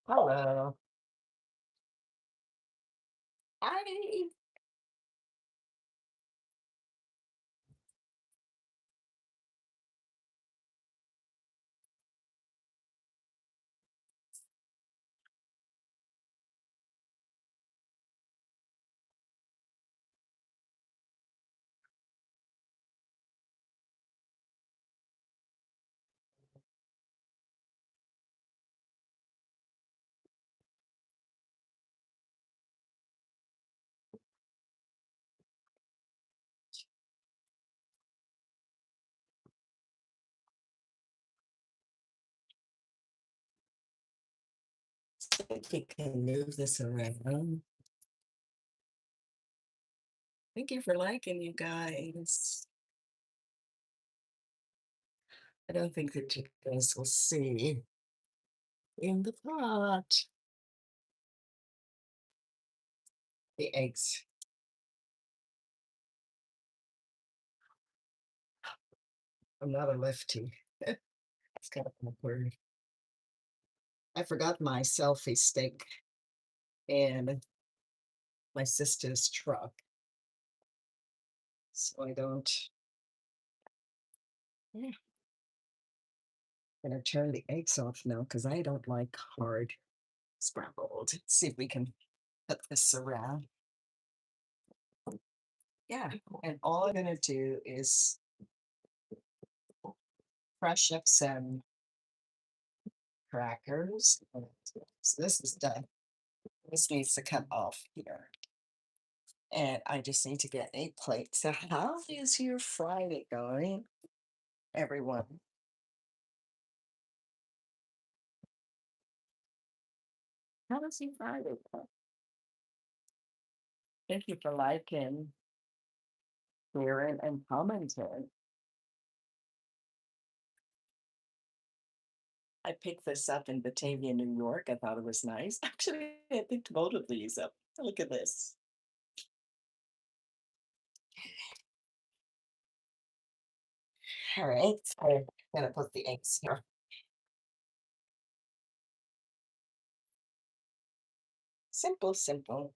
Hello. Hi. Think we can move this around. Thank you for liking, you guys. I don't think that you guys will see in the pot. The eggs. I'm not a lefty. It's kind of awkward. I forgot my selfie stick in my sister's truck. So I don't. Yeah. I'm gonna turn the eggs off now because I don't like hard scrambled. Let's see if we can put this around. Yeah, and all I'm gonna do is crush up some crackers. So this is done. This needs to come off here. And I just need to get a plate. So how is your Friday going, everyone? How is your Friday going? Thank you for liking, sharing, and commenting. I picked this up in Batavia, New York. I thought it was nice. Actually, I picked both of these up. Look at this. All right, I'm gonna put the eggs here. Simple, simple.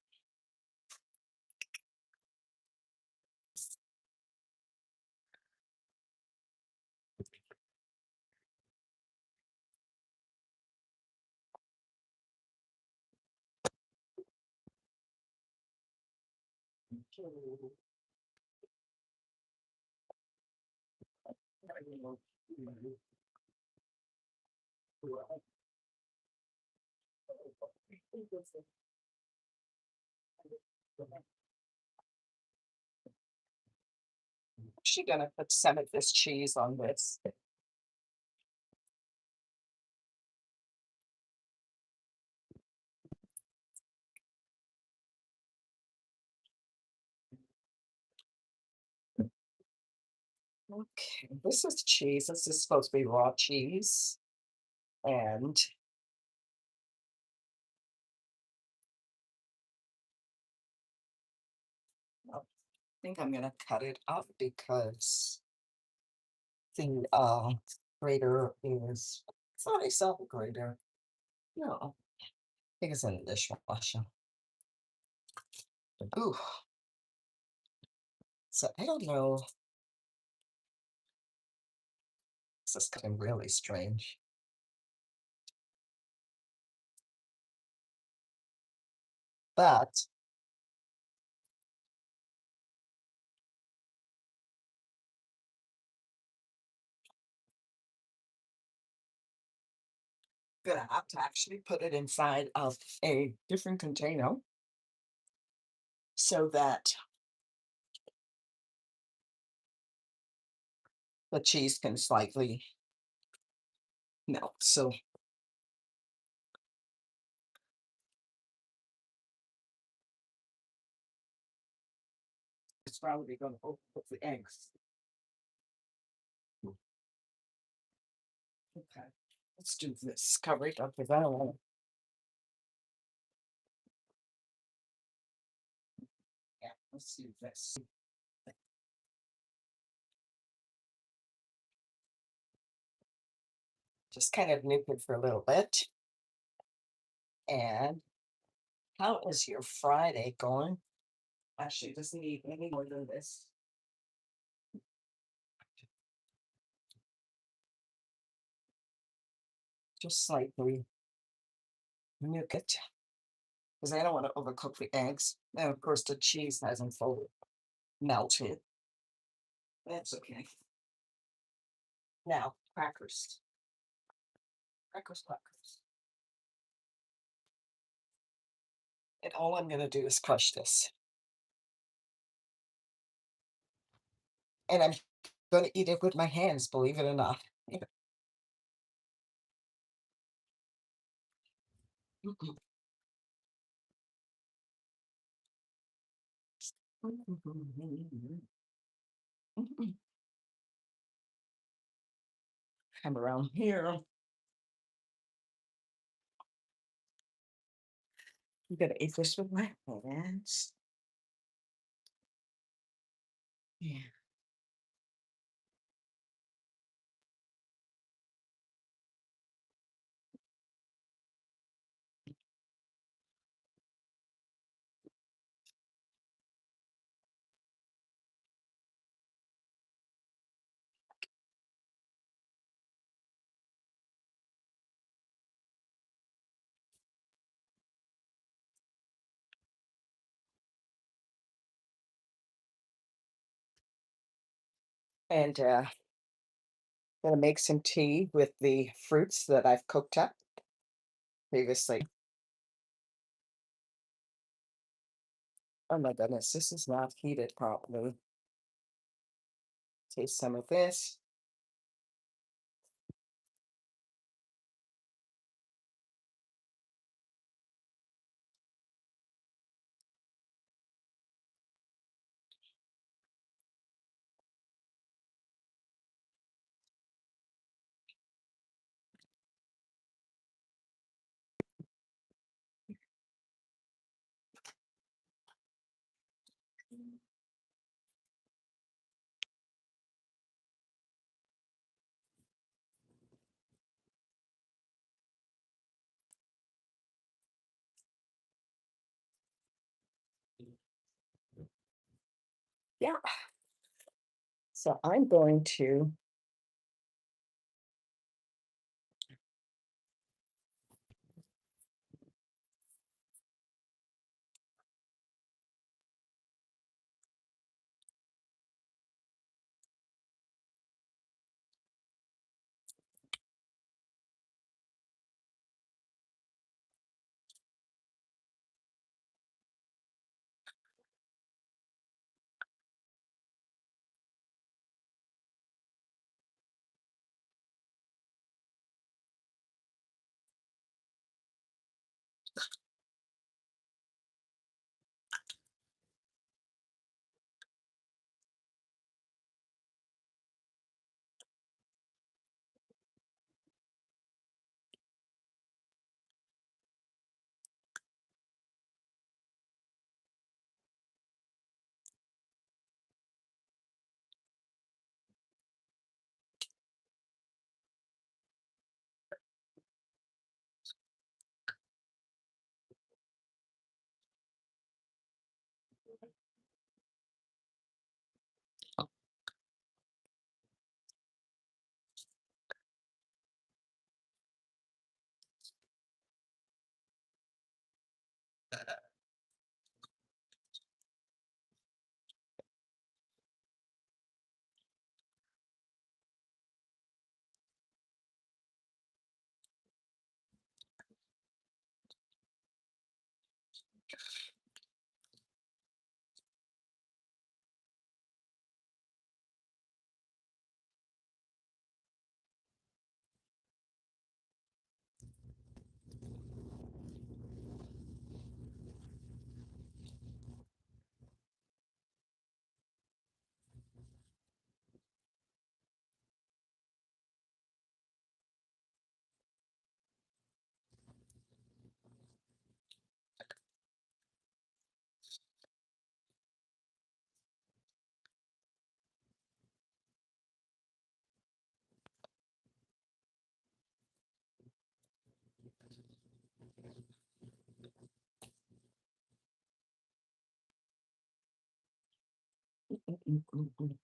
She gonna put some of this cheese on this. Okay, this is cheese. This is supposed to be raw cheese. And I think I'm gonna cut it up because the grater is it's not a self grater. No, I think it's in the dishwasher. Ooh, so I don't know. This is kind of really strange. But gonna have to actually put it inside of a different container so that the cheese can slightly melt. So it's probably gonna overcook the eggs. Okay, let's do this. Cover it up because I don't want to. Yeah, let's do this. Just kind of nuke it for a little bit. And how is your Friday going? Actually, it doesn't need any more than this. Just slightly nuke it because I don't want to overcook the eggs. And of course, the cheese hasn't fully melted. That's okay. Now, crackers. Crackers, crackers. And all I'm going to do is crush this. And I'm going to eat it with my hands, believe it or not. Come around here. I'm going to eat this with my hands. Yeah. And gonna make some tea with the fruits that I've cooked up previously. Oh my goodness, this is not heated properly. Taste some of this. Yeah. So I'm going to Mm, mm, mm, mm.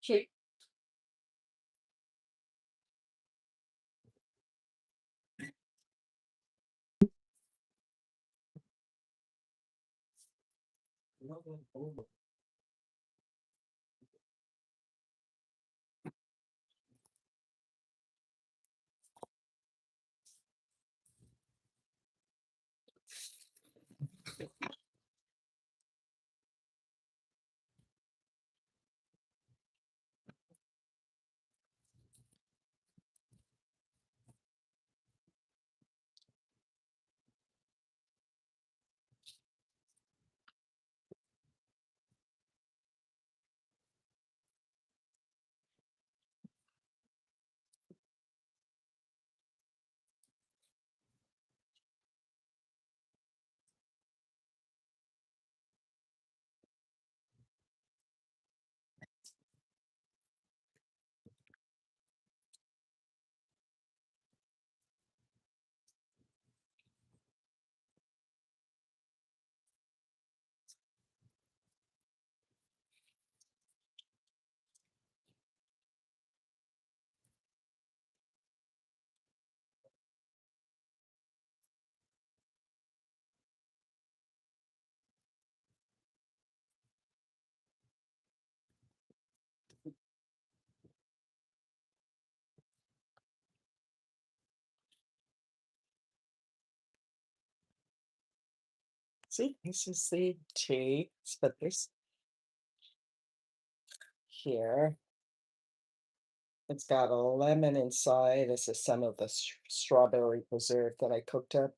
She see, this is the tea. But this here, it's got a lemon inside. This is some of the strawberry preserve that I cooked up.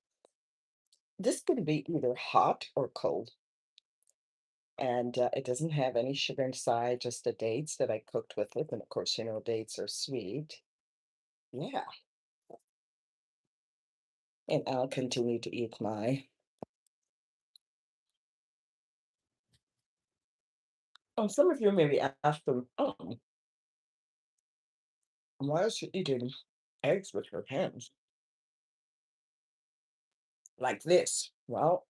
This can be either hot or cold, and it doesn't have any sugar inside, just the dates that I cooked with it. And of course, dates are sweet. Yeah, and I'll continue to eat my. Oh, some of you maybe ask them, oh, why is she eating eggs with her hands like this? Well,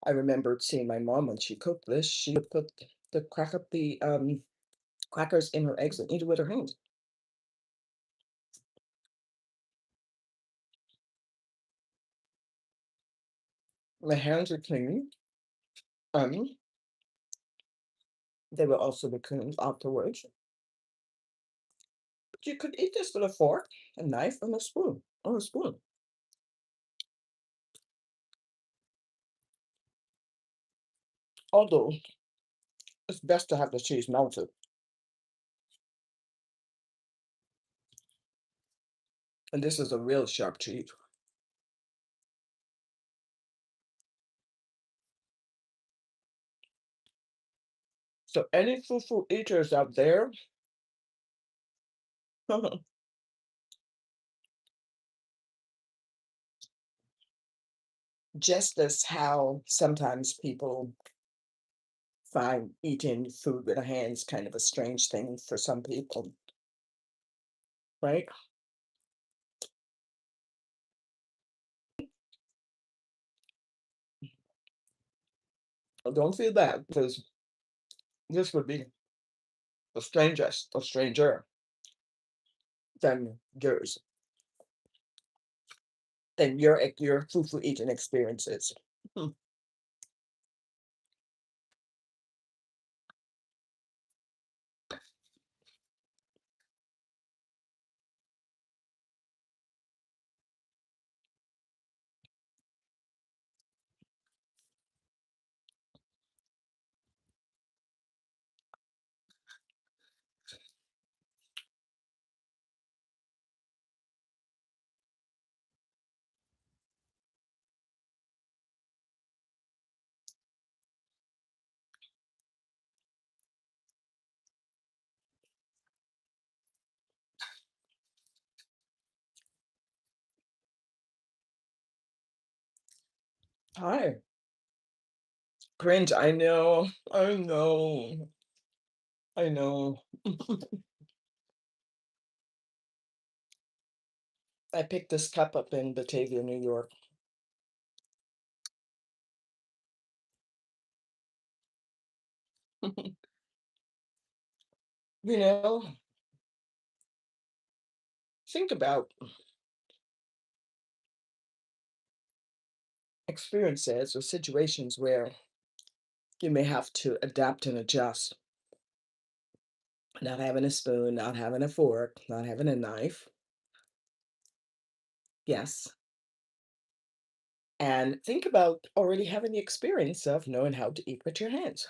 I remembered seeing my mom when she cooked this. She would put the crack up the crackers in her eggs and eat it with her hands. My hands are clean. Um, they will also be cleaned afterwards. But you could eat this with a fork, a knife, and a spoon. Or a spoon. Although it's best to have the cheese melted. And this is a real sharp cheese. So any fufu eaters out there, just as how sometimes people find eating food with their hands kind of a strange thing for some people, right? Well, don't feel bad because this would be the strangest, the stranger than yours, than your fufu eating experiences. Hmm. Hi, cringe. I know. I picked this cup up in Batavia, New York. You know, think about experiences or situations where you may have to adapt and adjust. Not having a spoon, not having a fork, not having a knife. Yes. And think about already having the experience of knowing how to eat with your hands.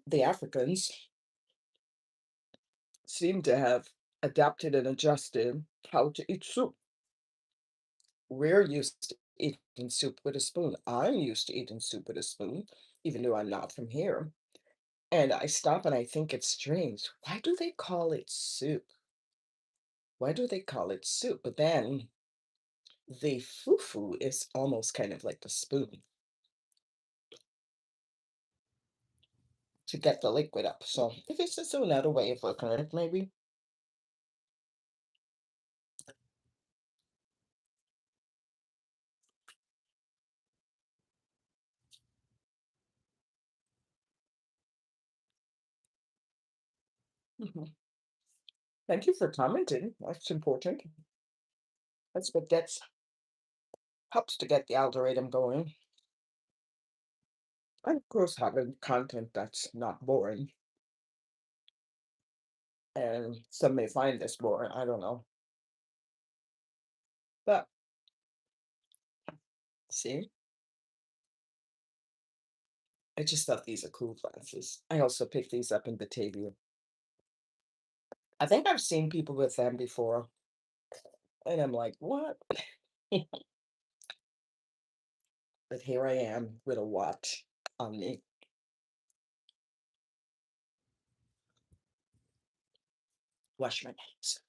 The Africans seem to have adapted and adjusted how to eat soup. We're used to eating soup with a spoon. I'm used to eating soup with a spoon, even though I'm not from here. And I stop and I think it's strange. Why do they call it soup? Why do they call it soup? But then the fufu is almost kind of like the spoon to get the liquid up. So if it's just another way of looking at it, maybe. Mhm. Thank you for commenting. That's important. That's what gets helps to get the algorithm going. And of course, having content that's not boring. And some may find this boring. I don't know. But see, I just thought these are cool glasses. I also picked these up in Batavia. I think I've seen people with them before. And I'm like, what? But here I am with a watch on me. Wash my hands.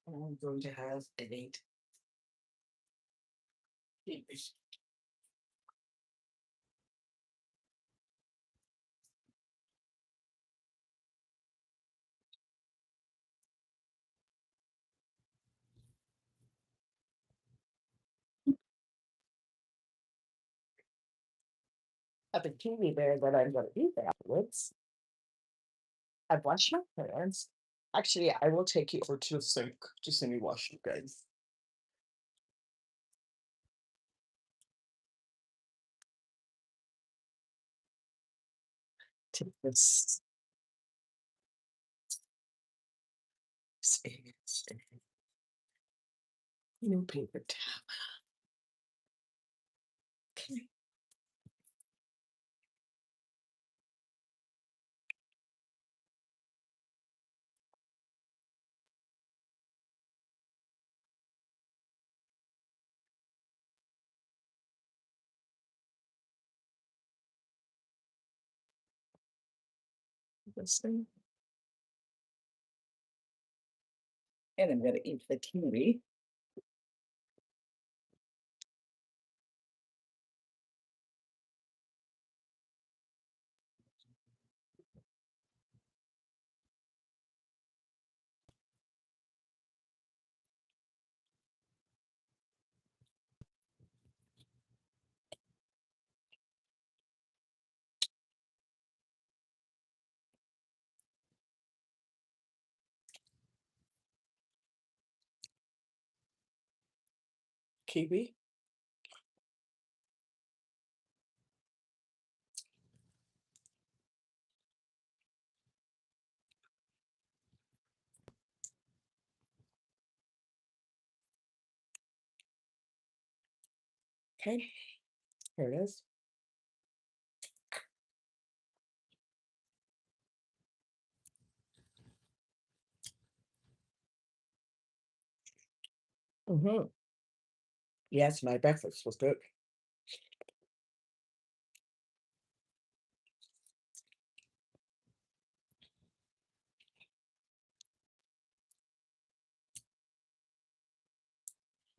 I'm going to have an eight. Have a TV there that I'm going to eat afterwards. I've washed my hands. Actually, I will take you over to the sink. Just let me wash you guys. Take this new paper towel. Okay. This thing. And I'm going to eat the kiwi. Kiwi. Okay, here it is. Hmm. Yes, my breakfast was good.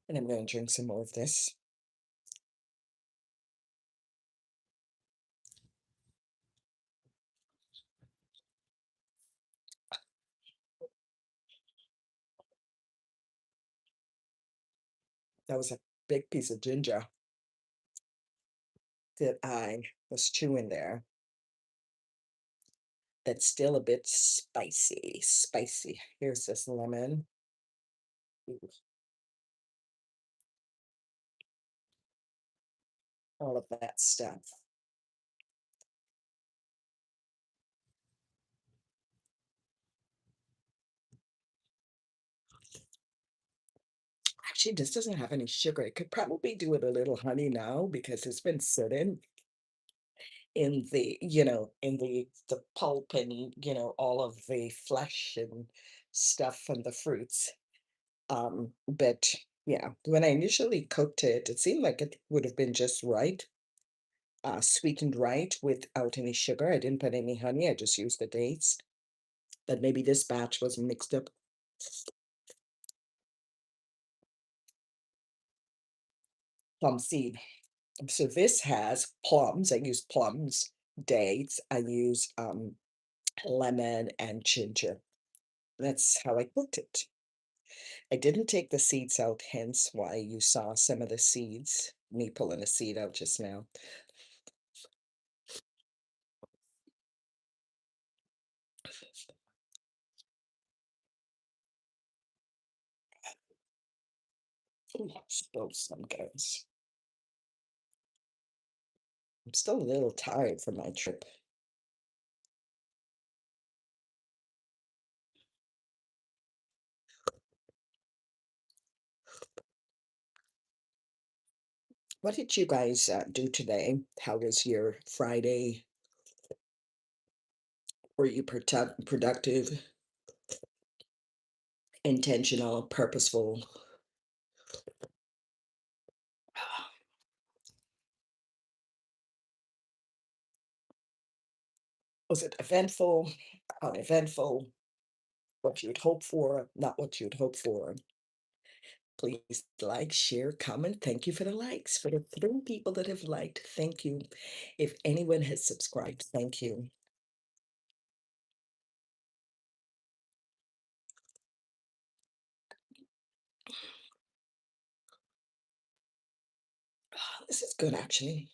And I'm going to drink some more of this. That was a big piece of ginger that I was chewing there. That's still a bit spicy, spicy. Here's this lemon. Ooh, all of that stuff. Actually, this doesn't have any sugar. It could probably do with a little honey now because it's been sitting in the, in the pulp and, all of the flesh and stuff and the fruits. But yeah, when I initially cooked it, it seemed like it would have been just right, sweetened right without any sugar. I didn't put any honey, I just used the dates. But maybe this batch was mixed up. Plum seed. So this has plums. I use plums, dates. I use lemon and ginger. That's how I cooked it. I didn't take the seeds out, hence why you saw some of the seeds, me pulling a seed out just now. Ooh, spill some guys. I'm still a little tired from my trip. What did you guys do today? How was your Friday? Were you productive, intentional, purposeful? Was it eventful, uneventful, what you'd hope for, not what you'd hope for? Please like, share, comment. Thank you for the likes. For the 3 people that have liked, thank you. If anyone has subscribed, thank you. This is good, actually.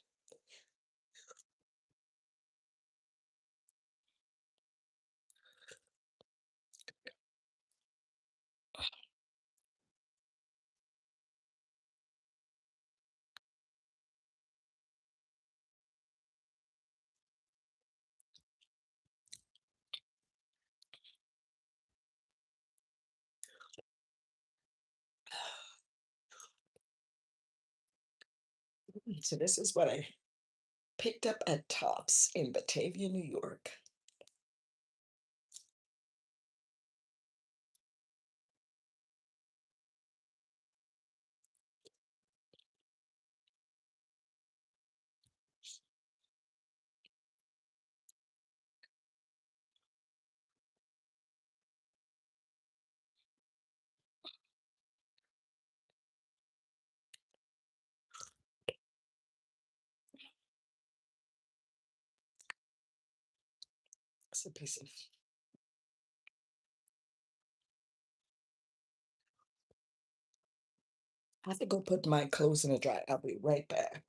So this is what I picked up at Tops in Batavia, New York. It's a piece of. I have to go put my clothes in the dryer. I'll be right back.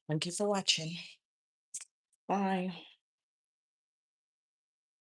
Thank you for watching. Bye.